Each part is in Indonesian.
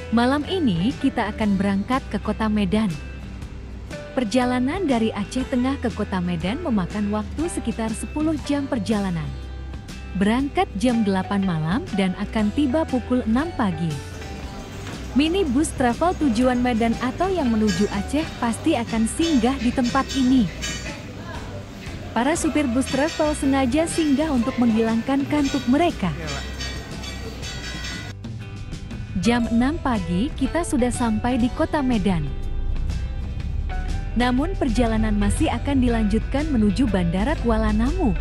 Malam ini kita akan berangkat ke kota Medan. Perjalanan dari Aceh Tengah ke kota Medan memakan waktu sekitar 10 jam perjalanan. Berangkat jam 8 malam dan akan tiba pukul 6 pagi. Minibus travel tujuan Medan atau yang menuju Aceh pasti akan singgah di tempat ini. Para supir bus travel sengaja singgah untuk menghilangkan kantuk mereka. Jam 6 pagi kita sudah sampai di kota Medan. Namun perjalanan masih akan dilanjutkan menuju Bandara Kuala Namu.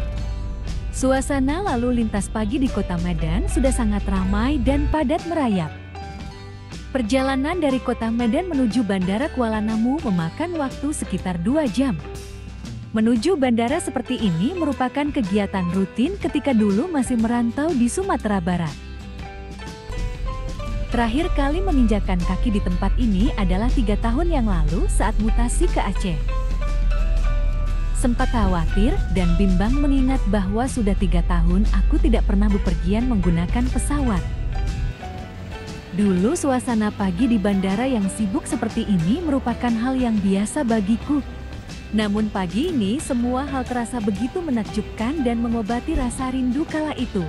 Suasana lalu lintas pagi di kota Medan sudah sangat ramai dan padat merayap. Perjalanan dari kota Medan menuju Bandara Kuala Namu memakan waktu sekitar 2 jam. Menuju bandara seperti ini merupakan kegiatan rutin ketika dulu masih merantau di Sumatera Barat. Terakhir kali menginjakkan kaki di tempat ini adalah 3 tahun yang lalu saat mutasi ke Aceh. Sempat khawatir dan bimbang mengingat bahwa sudah 3 tahun aku tidak pernah bepergian menggunakan pesawat. Dulu suasana pagi di bandara yang sibuk seperti ini merupakan hal yang biasa bagiku. Namun pagi ini semua hal terasa begitu menakjubkan dan mengobati rasa rindu kala itu.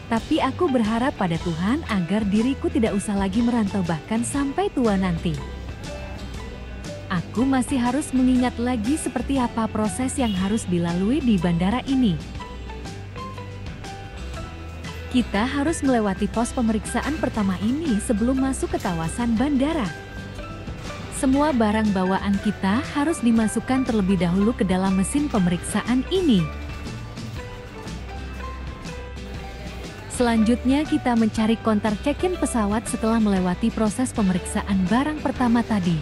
Tapi aku berharap pada Tuhan agar diriku tidak usah lagi merantau bahkan sampai tua nanti. Aku masih harus mengingat lagi seperti apa proses yang harus dilalui di bandara ini. Kita harus melewati pos pemeriksaan pertama ini sebelum masuk ke kawasan bandara. Semua barang bawaan kita harus dimasukkan terlebih dahulu ke dalam mesin pemeriksaan ini. Selanjutnya kita mencari konter check-in pesawat setelah melewati proses pemeriksaan barang pertama tadi.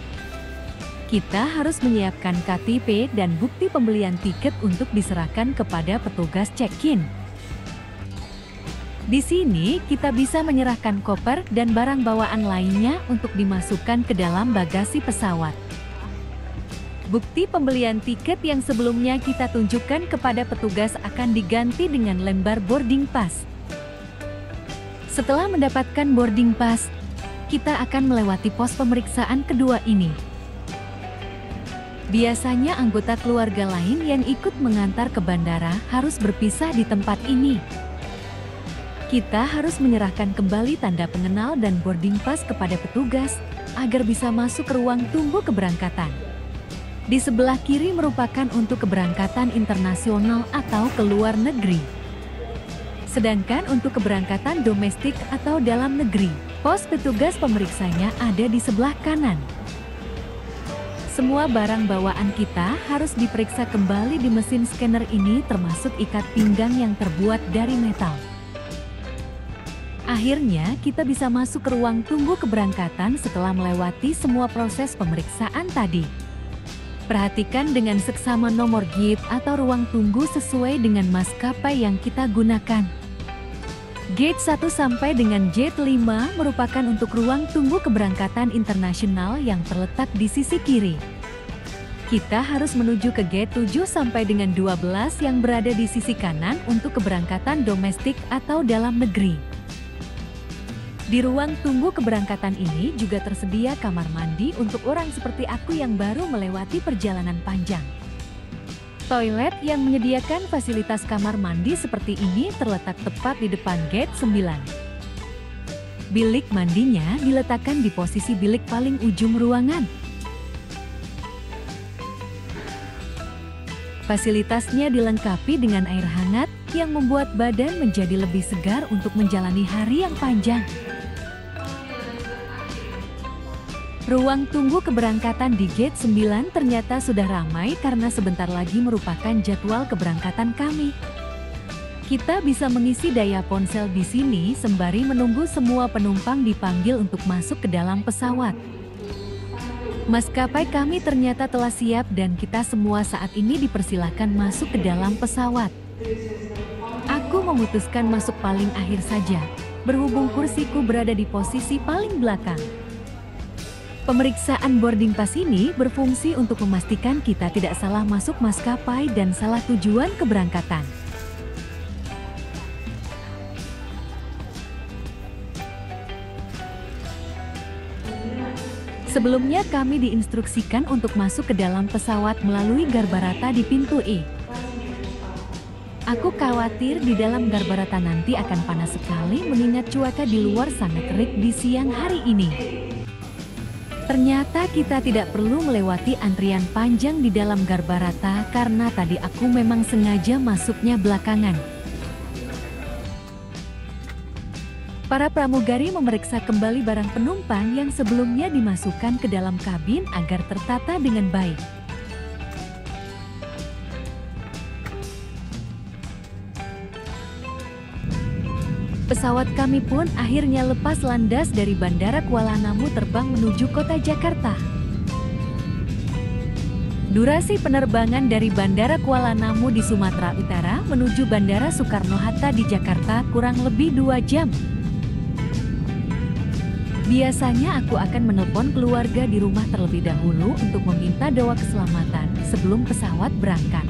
Kita harus menyiapkan KTP dan bukti pembelian tiket untuk diserahkan kepada petugas check-in. Di sini kita bisa menyerahkan koper dan barang bawaan lainnya untuk dimasukkan ke dalam bagasi pesawat. Bukti pembelian tiket yang sebelumnya kita tunjukkan kepada petugas akan diganti dengan lembar boarding pass. Setelah mendapatkan boarding pass, kita akan melewati pos pemeriksaan kedua ini. Biasanya anggota keluarga lain yang ikut mengantar ke bandara harus berpisah di tempat ini. Kita harus menyerahkan kembali tanda pengenal dan boarding pass kepada petugas agar bisa masuk ke ruang tunggu keberangkatan. Di sebelah kiri merupakan untuk keberangkatan internasional atau ke luar negeri. Sedangkan untuk keberangkatan domestik atau dalam negeri, pos petugas pemeriksanya ada di sebelah kanan. Semua barang bawaan kita harus diperiksa kembali di mesin scanner ini termasuk ikat pinggang yang terbuat dari metal. Akhirnya kita bisa masuk ke ruang tunggu keberangkatan setelah melewati semua proses pemeriksaan tadi. Perhatikan dengan seksama nomor gate atau ruang tunggu sesuai dengan maskapai yang kita gunakan. Gate 1 sampai dengan Gate 5 merupakan untuk ruang tunggu keberangkatan internasional yang terletak di sisi kiri. Kita harus menuju ke Gate 7 sampai dengan 12 yang berada di sisi kanan untuk keberangkatan domestik atau dalam negeri. Di ruang tunggu keberangkatan ini juga tersedia kamar mandi untuk orang seperti aku yang baru melewati perjalanan panjang. Toilet yang menyediakan fasilitas kamar mandi seperti ini terletak tepat di depan Gate 9. Bilik mandinya diletakkan di posisi bilik paling ujung ruangan. Fasilitasnya dilengkapi dengan air hangat yang membuat badan menjadi lebih segar untuk menjalani hari yang panjang. Ruang tunggu keberangkatan di Gate 9 ternyata sudah ramai karena sebentar lagi merupakan jadwal keberangkatan kami. Kita bisa mengisi daya ponsel di sini sembari menunggu semua penumpang dipanggil untuk masuk ke dalam pesawat. Maskapai kami ternyata telah siap dan kita semua saat ini dipersilakan masuk ke dalam pesawat. Aku memutuskan masuk paling akhir saja, berhubung kursiku berada di posisi paling belakang. Pemeriksaan boarding pass ini berfungsi untuk memastikan kita tidak salah masuk maskapai dan salah tujuan keberangkatan. Sebelumnya kami diinstruksikan untuk masuk ke dalam pesawat melalui Garbarata di pintu E. Aku khawatir di dalam Garbarata nanti akan panas sekali mengingat cuaca di luar sangat terik di siang hari ini. Ternyata kita tidak perlu melewati antrian panjang di dalam Garbarata karena tadi aku memang sengaja masuknya belakangan. Para pramugari memeriksa kembali barang penumpang yang sebelumnya dimasukkan ke dalam kabin agar tertata dengan baik. Pesawat kami pun akhirnya lepas landas dari Bandara Kuala Namu terbang menuju kota Jakarta. Durasi penerbangan dari Bandara Kuala Namu di Sumatera Utara menuju Bandara Soekarno-Hatta di Jakarta kurang lebih 2 jam. Biasanya aku akan menelpon keluarga di rumah terlebih dahulu untuk meminta doa keselamatan sebelum pesawat berangkat.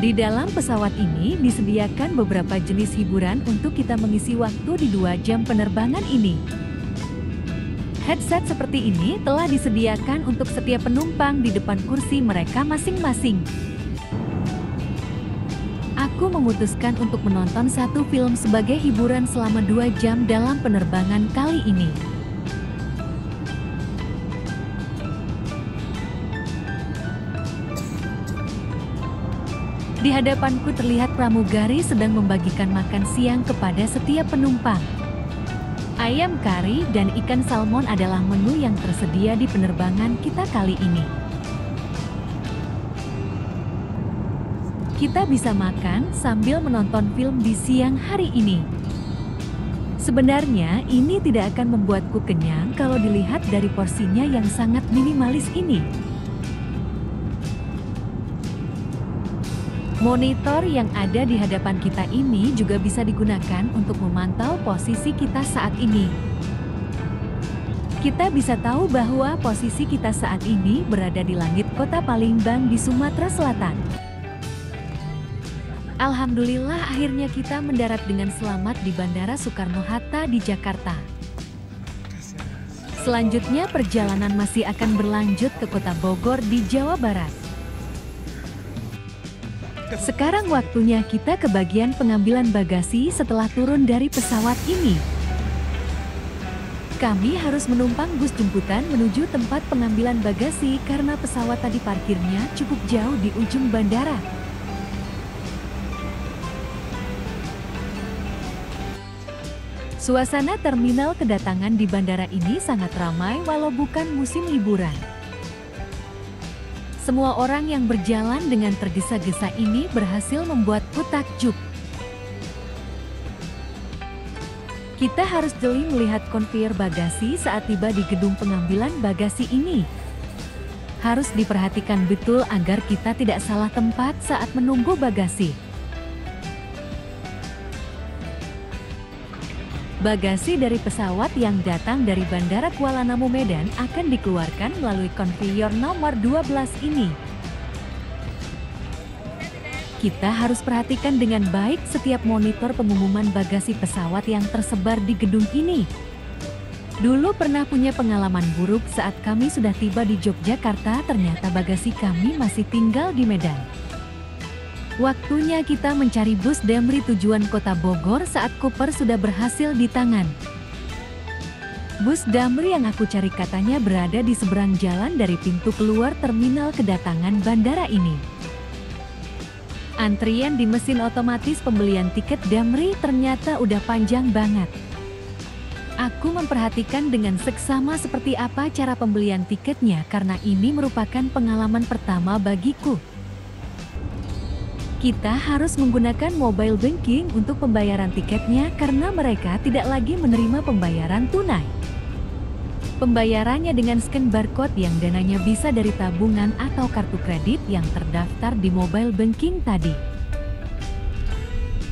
Di dalam pesawat ini disediakan beberapa jenis hiburan untuk kita mengisi waktu di 2 jam penerbangan ini. Headset seperti ini telah disediakan untuk setiap penumpang di depan kursi mereka masing-masing. Aku memutuskan untuk menonton satu film sebagai hiburan selama 2 jam dalam penerbangan kali ini. Di hadapanku terlihat pramugari sedang membagikan makan siang kepada setiap penumpang. Ayam kari dan ikan salmon adalah menu yang tersedia di penerbangan kita kali ini. Kita bisa makan sambil menonton film di siang hari ini. Sebenarnya ini tidak akan membuatku kenyang kalau dilihat dari porsinya yang sangat minimalis ini. Monitor yang ada di hadapan kita ini juga bisa digunakan untuk memantau posisi kita saat ini. Kita bisa tahu bahwa posisi kita saat ini berada di langit kota Palembang di Sumatera Selatan. Alhamdulillah akhirnya kita mendarat dengan selamat di Bandara Soekarno-Hatta di Jakarta. Selanjutnya perjalanan masih akan berlanjut ke kota Bogor di Jawa Barat. Sekarang waktunya kita ke bagian pengambilan bagasi setelah turun dari pesawat ini. Kami harus menumpang bus jemputan menuju tempat pengambilan bagasi karena pesawat tadi parkirnya cukup jauh di ujung bandara. Suasana terminal kedatangan di bandara ini sangat ramai walau bukan musim liburan. Semua orang yang berjalan dengan tergesa-gesa ini berhasil membuatku takjub. Kita harus jeli melihat konveyor bagasi saat tiba di gedung pengambilan bagasi ini. Harus diperhatikan betul agar kita tidak salah tempat saat menunggu bagasi. Bagasi dari pesawat yang datang dari Bandara Kuala Namu Medan akan dikeluarkan melalui konveyor nomor 12 ini. Kita harus perhatikan dengan baik setiap monitor pengumuman bagasi pesawat yang tersebar di gedung ini. Dulu pernah punya pengalaman buruk saat kami sudah tiba di Yogyakarta, ternyata bagasi kami masih tinggal di Medan. Waktunya kita mencari bus Damri tujuan kota Bogor saat koper sudah berhasil di tangan. Bus Damri yang aku cari katanya berada di seberang jalan dari pintu keluar terminal kedatangan bandara ini. Antrian di mesin otomatis pembelian tiket Damri ternyata udah panjang banget. Aku memperhatikan dengan seksama seperti apa cara pembelian tiketnya karena ini merupakan pengalaman pertama bagiku. Kita harus menggunakan mobile banking untuk pembayaran tiketnya karena mereka tidak lagi menerima pembayaran tunai. Pembayarannya dengan scan barcode yang dananya bisa dari tabungan atau kartu kredit yang terdaftar di mobile banking tadi.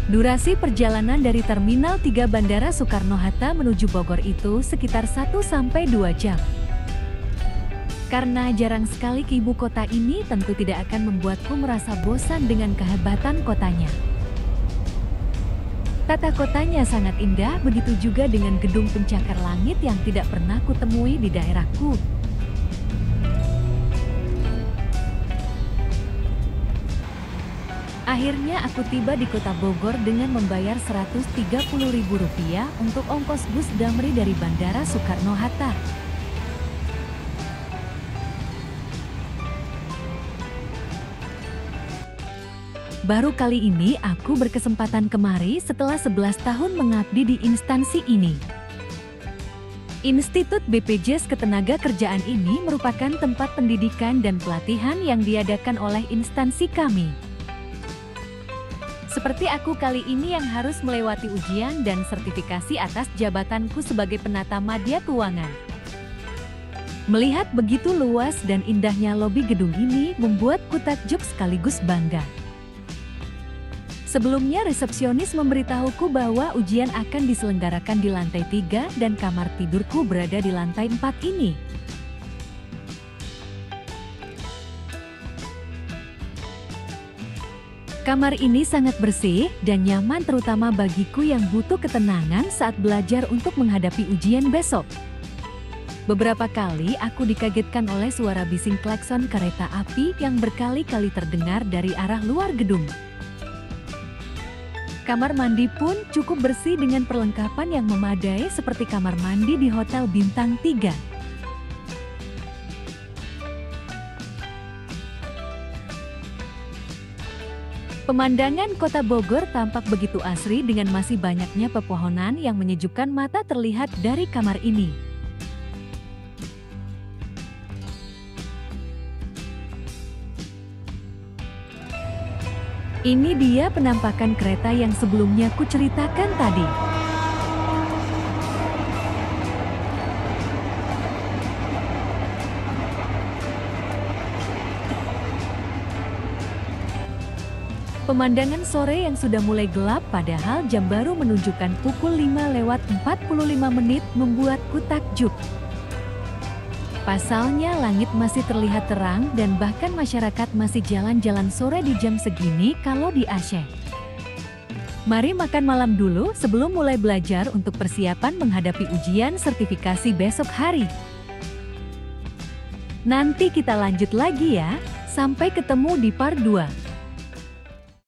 Durasi perjalanan dari Terminal 3 Bandara Soekarno-Hatta menuju Bogor itu sekitar 1-2 jam. Karena jarang sekali ke ibu kota ini tentu tidak akan membuatku merasa bosan dengan kehebatan kotanya. Tata kotanya sangat indah, begitu juga dengan gedung pencakar langit yang tidak pernah kutemui di daerahku. Akhirnya aku tiba di kota Bogor dengan membayar Rp130.000 untuk ongkos bus Damri dari Bandara Soekarno-Hatta. Baru kali ini aku berkesempatan kemari setelah 11 tahun mengabdi di instansi ini. Institut BPJS Ketenagakerjaan ini merupakan tempat pendidikan dan pelatihan yang diadakan oleh instansi kami. Seperti aku kali ini yang harus melewati ujian dan sertifikasi atas jabatanku sebagai penata madya keuangan. Melihat begitu luas dan indahnya lobi gedung ini membuatku takjub sekaligus bangga. Sebelumnya resepsionis memberitahuku bahwa ujian akan diselenggarakan di lantai 3 dan kamar tidurku berada di lantai 4 ini. Kamar ini sangat bersih dan nyaman terutama bagiku yang butuh ketenangan saat belajar untuk menghadapi ujian besok. Beberapa kali aku dikagetkan oleh suara bising klakson kereta api yang berkali-kali terdengar dari arah luar gedung. Kamar mandi pun cukup bersih dengan perlengkapan yang memadai seperti kamar mandi di Hotel Bintang 3. Pemandangan kota Bogor tampak begitu asri dengan masih banyaknya pepohonan yang menyejukkan mata terlihat dari kamar ini. Ini dia penampakan kereta yang sebelumnya kuceritakan tadi. Pemandangan sore yang sudah mulai gelap padahal jam baru menunjukkan pukul 5:45 membuatku takjub. Pasalnya langit masih terlihat terang dan bahkan masyarakat masih jalan-jalan sore di jam segini kalau di Aceh. Mari makan malam dulu sebelum mulai belajar untuk persiapan menghadapi ujian sertifikasi besok hari. Nanti kita lanjut lagi ya, sampai ketemu di part 2.